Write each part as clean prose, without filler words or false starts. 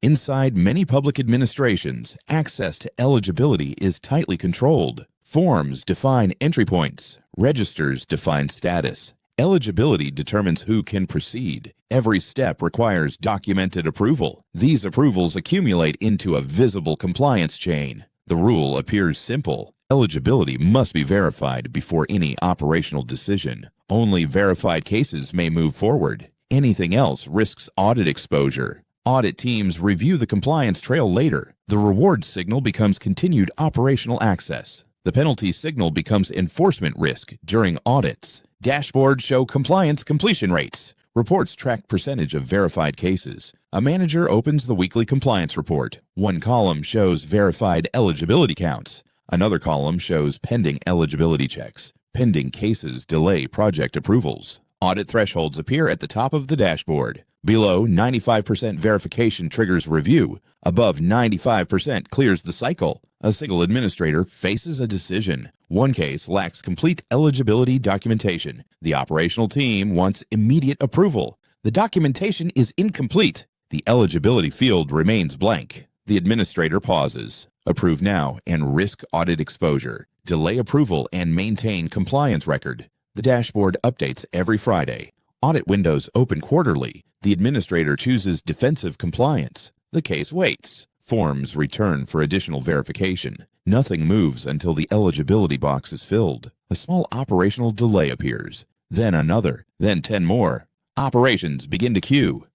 Inside many public administrations, access to eligibility is tightly controlled. Forms define entry points. Registers define status. Eligibility determines who can proceed. Every step requires documented approval. These approvals accumulate into a visible compliance chain. The rule appears simple. Eligibility must be verified before any operational decision. Only verified cases may move forward. Anything else risks audit exposure. Audit teams review the compliance trail later. The reward signal becomes continued operational access. The penalty signal becomes enforcement risk during audits. Dashboards show compliance completion rates. Reports track percentage of verified cases. A manager opens the weekly compliance report. One column shows verified eligibility counts. Another column shows pending eligibility checks. Pending cases delay project approvals. Audit thresholds appear at the top of the dashboard. Below, 95% verification triggers review. Above 95% clears the cycle. A single administrator faces a decision. One case lacks complete eligibility documentation. The operational team wants immediate approval. The documentation is incomplete. The eligibility field remains blank. The administrator pauses. Approve now and risk audit exposure. Delay approval and maintain compliance record. The dashboard updates every Friday. Audit windows open quarterly. The administrator chooses defensive compliance. The case waits. Forms return for additional verification. Nothing moves until the eligibility box is filled. A small operational delay appears. Then another. Then 10 more. Operations begin to queue.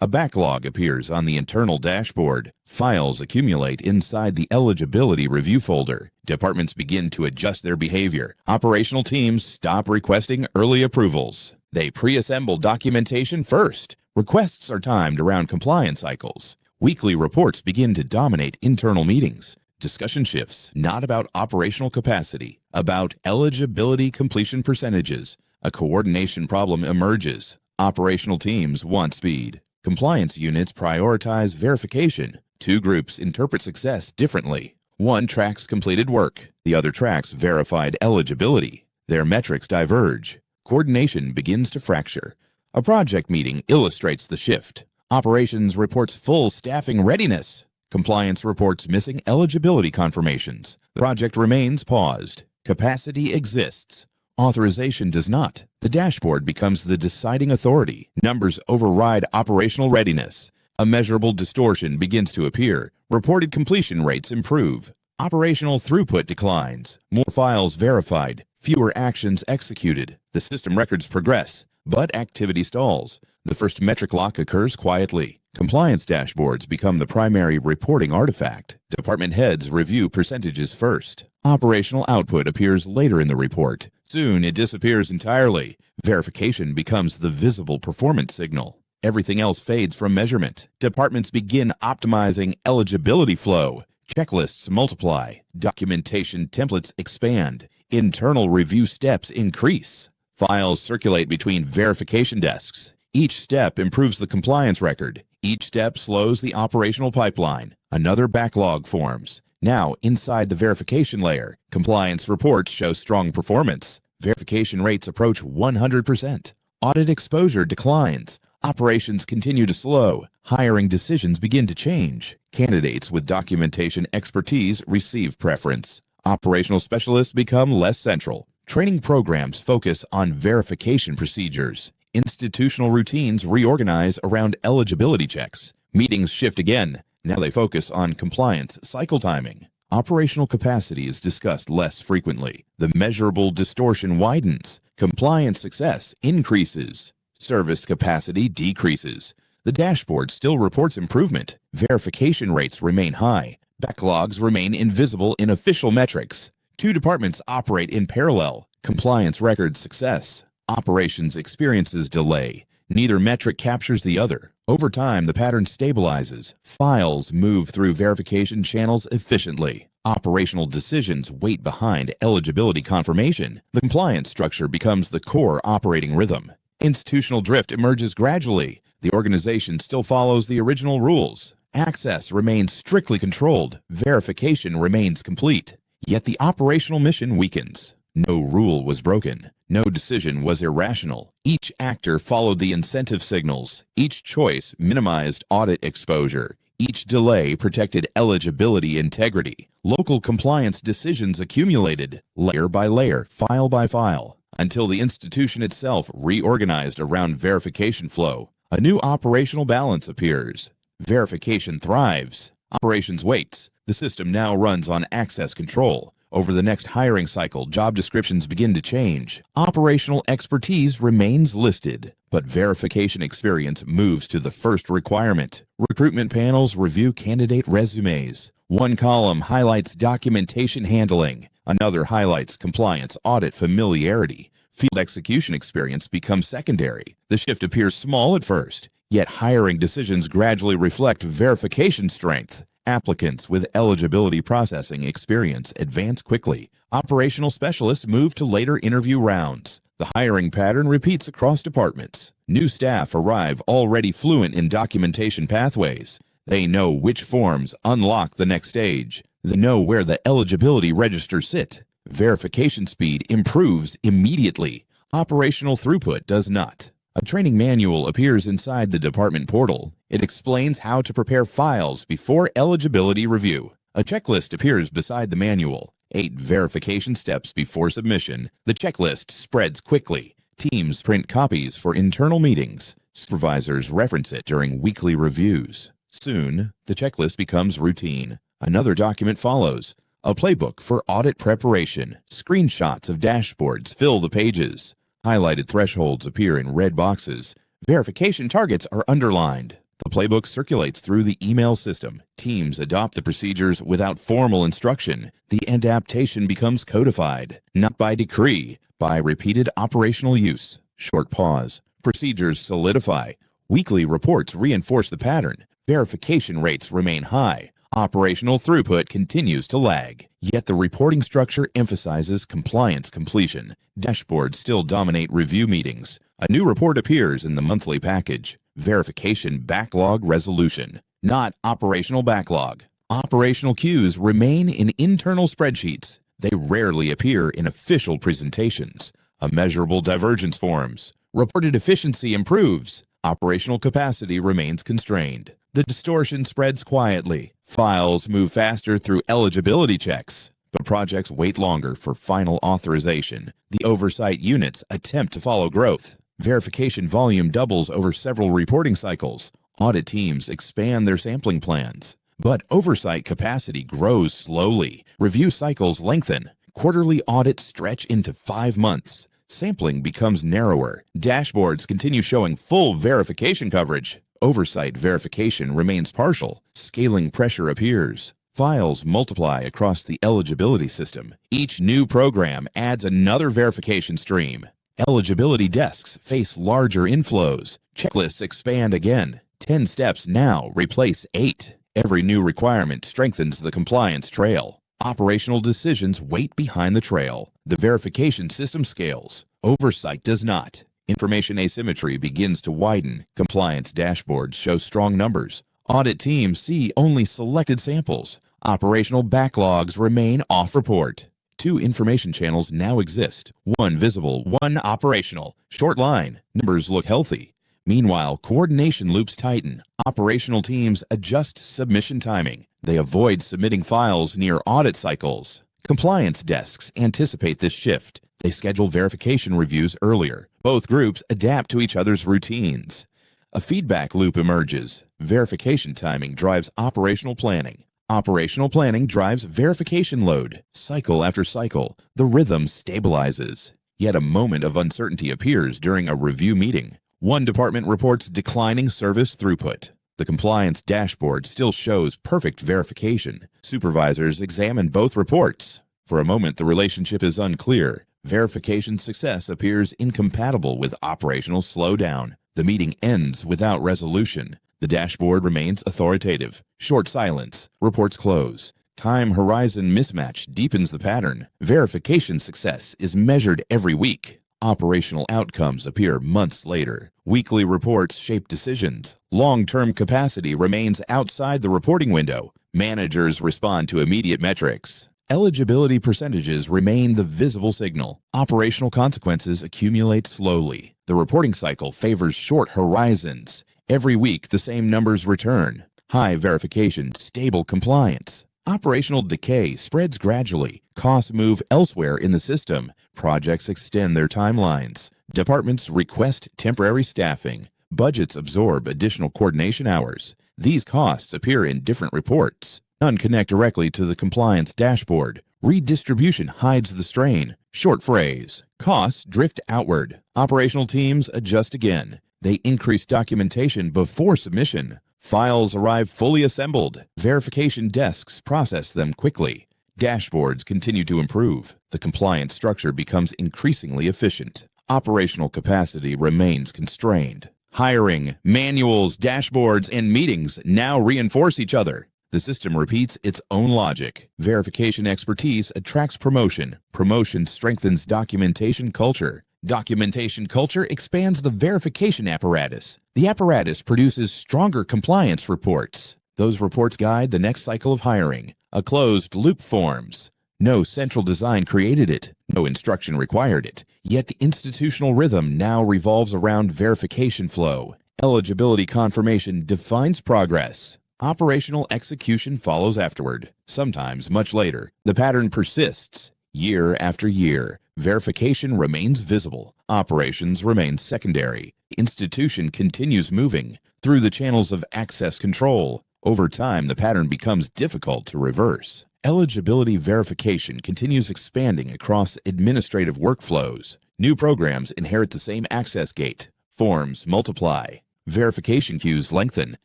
A backlog appears on the internal dashboard. Files accumulate inside the eligibility review folder. Departments begin to adjust their behavior. Operational teams stop requesting early approvals. They pre-assemble documentation first. Requests are timed around compliance cycles. Weekly reports begin to dominate internal meetings. Discussion shifts, not about operational capacity, about eligibility completion percentages. A coordination problem emerges. Operational teams want speed. Compliance units prioritize verification. Two groups interpret success differently. One tracks completed work. The other tracks verified eligibility. Their metrics diverge. Coordination begins to fracture. A project meeting illustrates the shift. Operations reports full staffing readiness. Compliance reports missing eligibility confirmations. The project remains paused. Capacity exists. Authorization does not. The dashboard becomes the deciding authority. Numbers override operational readiness. A measurable distortion begins to appear. Reported completion rates improve. Operational throughput declines. More files verified. Fewer actions executed. The system records progress, but activity stalls. The first metric lock occurs quietly. Compliance dashboards become the primary reporting artifact. Department heads review percentages first. Operational output appears later in the report. Soon it disappears entirely. Verification becomes the visible performance signal. Everything else fades from measurement. Departments begin optimizing eligibility flow. Checklists multiply. Documentation templates expand. Internal review steps increase. Files circulate between verification desks. Each step improves the compliance record. Each step slows the operational pipeline. Another backlog forms. Now, inside the verification layer, compliance reports show strong performance. Verification rates approach 100%. Audit exposure declines. Operations continue to slow. Hiring decisions begin to change. Candidates with documentation expertise receive preference. Operational specialists become less central. Training programs focus on verification procedures. Institutional routines reorganize around eligibility checks. Meetings shift again. Now they focus on compliance cycle timing. Operational capacity is discussed less frequently. The measurable distortion widens. Compliance success increases. Service capacity decreases. The dashboard still reports improvement. Verification rates remain high. Backlogs remain invisible in official metrics. Two departments operate in parallel. Compliance records success. Operations experiences delay. Neither metric captures the other. Over time, the pattern stabilizes. Files move through verification channels efficiently. Operational decisions wait behind eligibility confirmation. The compliance structure becomes the core operating rhythm. Institutional drift emerges gradually. The organization still follows the original rules. Access remains strictly controlled. Verification remains complete. Yet the operational mission weakens. No rule was broken. No decision was irrational. Each actor followed the incentive signals. Each choice minimized audit exposure. Each delay protected eligibility integrity. Local compliance decisions accumulated, layer by layer, file by file, until the institution itself reorganized around verification flow. A new operational balance appears. Verification thrives. Operations waits. The system now runs on access control. Over the next hiring cycle, job descriptions begin to change. Operational expertise remains listed, but verification experience moves to the first requirement. Recruitment panels review candidate resumes. One column highlights documentation handling. Another highlights compliance audit familiarity. Field execution experience becomes secondary. The shift appears small at first, yet hiring decisions gradually reflect verification strength. Applicants with eligibility processing experience advance quickly. Operational specialists move to later interview rounds. The hiring pattern repeats across departments. New staff arrive already fluent in documentation pathways. They know which forms unlock the next stage. They know where the eligibility registers sit. Verification speed improves immediately. Operational throughput does not. A training manual appears inside the department portal. It explains how to prepare files before eligibility review. A checklist appears beside the manual. 8 verification steps before submission. The checklist spreads quickly. Teams print copies for internal meetings. Supervisors reference it during weekly reviews. Soon, the checklist becomes routine. Another document follows. A playbook for audit preparation. Screenshots of dashboards fill the pages. Highlighted thresholds appear in red boxes. Verification targets are underlined. The playbook circulates through the email system. Teams adopt the procedures without formal instruction. The adaptation becomes codified, not by decree, by repeated operational use. Short pause. Procedures solidify. Weekly reports reinforce the pattern. Verification rates remain high. Operational throughput continues to lag. Yet the reporting structure emphasizes compliance completion. Dashboards still dominate review meetings. A new report appears in the monthly package. Verification backlog resolution, not operational backlog. Operational queues remain in internal spreadsheets. They rarely appear in official presentations. A measurable divergence forms. Reported efficiency improves. Operational capacity remains constrained. The distortion spreads quietly. Files move faster through eligibility checks, but projects wait longer for final authorization. The oversight units attempt to follow growth. Verification volume doubles over several reporting cycles. Audit teams expand their sampling plans. But oversight capacity grows slowly. Review cycles lengthen. Quarterly audits stretch into 5 months. Sampling becomes narrower. Dashboards continue showing full verification coverage. Oversight verification remains partial. Scaling pressure appears. Files multiply across the eligibility system. Each new program adds another verification stream. Eligibility desks face larger inflows. Checklists expand again. 10 steps now replace 8. Every new requirement strengthens the compliance trail. Operational decisions wait behind the trail. The verification system scales. Oversight does not. Information asymmetry begins to widen. Compliance dashboards show strong numbers. Audit teams see only selected samples. Operational backlogs remain off-report. 2 information channels now exist. One visible, one operational. Short line. Numbers look healthy. Meanwhile, coordination loops tighten. Operational teams adjust submission timing. They avoid submitting files near audit cycles. Compliance desks anticipate this shift. They schedule verification reviews earlier. Both groups adapt to each other's routines. A feedback loop emerges. Verification timing drives operational planning. Operational planning drives verification load. Cycle after cycle, the rhythm stabilizes. Yet a moment of uncertainty appears during a review meeting. One department reports declining service throughput. The compliance dashboard still shows perfect verification. Supervisors examine both reports. For a moment, the relationship is unclear. Verification success appears incompatible with operational slowdown. The meeting ends without resolution. The dashboard remains authoritative. Short silence. Reports close. Time horizon mismatch deepens the pattern. Verification success is measured every week. Operational outcomes appear months later. Weekly reports shape decisions. Long-term capacity remains outside the reporting window. Managers respond to immediate metrics. Eligibility percentages remain the visible signal. Operational consequences accumulate slowly. The reporting cycle favors short horizons. Every week, the same numbers return. High verification, stable compliance. Operational decay spreads gradually. Costs move elsewhere in the system. Projects extend their timelines. Departments request temporary staffing. Budgets absorb additional coordination hours. These costs appear in different reports. None connect directly to the compliance dashboard. Redistribution hides the strain. Short phrase. Costs drift outward. Operational teams adjust again. They increase documentation before submission. Files arrive fully assembled. Verification desks process them quickly. Dashboards continue to improve. The compliance structure becomes increasingly efficient. Operational capacity remains constrained. Hiring, manuals, dashboards, and meetings now reinforce each other. The system repeats its own logic. Verification expertise attracts promotion. Promotion strengthens documentation culture. Documentation culture expands the verification apparatus. The apparatus produces stronger compliance reports. Those reports guide the next cycle of hiring. A closed loop forms. No central design created it. No instruction required it. Yet the institutional rhythm now revolves around verification flow. Eligibility confirmation defines progress. Operational execution follows afterward, sometimes much later. The pattern persists. Year after year, verification remains visible. Operations remain secondary. The institution continues moving through the channels of access control. Over time, the pattern becomes difficult to reverse. Eligibility verification continues expanding across administrative workflows. New programs inherit the same access gate. Forms multiply. Verification queues lengthen.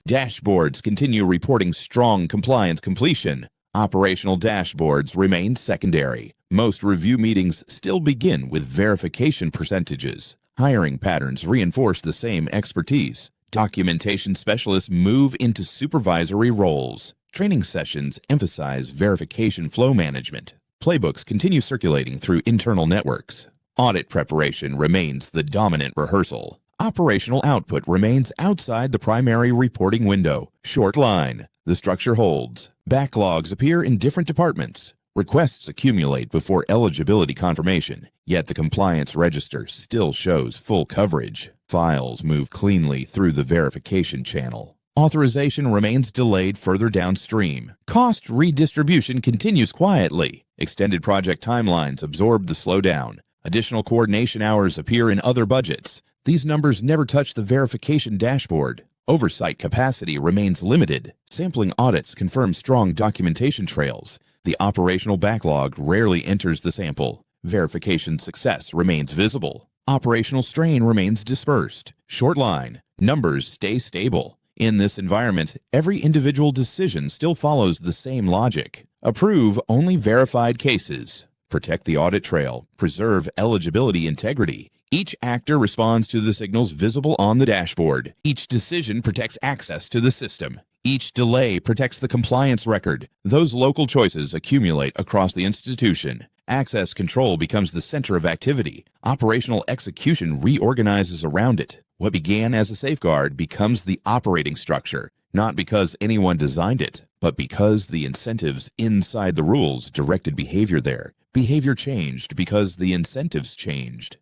Dashboards continue reporting strong compliance completion. Operational dashboards remain secondary. Most review meetings still begin with verification percentages. Hiring patterns reinforce the same expertise. Documentation specialists move into supervisory roles. Training sessions emphasize verification flow management. Playbooks continue circulating through internal networks. Audit preparation remains the dominant rehearsal. Operational output remains outside the primary reporting window. Short line. The structure holds. Backlogs appear in different departments. Requests accumulate before eligibility confirmation, yet the compliance register still shows full coverage. Files move cleanly through the verification channel. Authorization remains delayed further downstream. Cost redistribution continues quietly. Extended project timelines absorb the slowdown. Additional coordination hours appear in other budgets. These numbers never touch the verification dashboard. Oversight capacity remains limited. Sampling audits confirm strong documentation trails. The operational backlog rarely enters the sample. Verification success remains visible. Operational strain remains dispersed. Short line. Numbers stay stable. In this environment, every individual decision still follows the same logic. Approve only verified cases. Protect the audit trail. Preserve eligibility integrity. Each actor responds to the signals visible on the dashboard. Each decision protects access to the system. Each delay protects the compliance record. Those local choices accumulate across the institution. Access control becomes the center of activity. Operational execution reorganizes around it. What began as a safeguard becomes the operating structure, not because anyone designed it, but because the incentives inside the rules directed behavior there. Behavior changed because the incentives changed.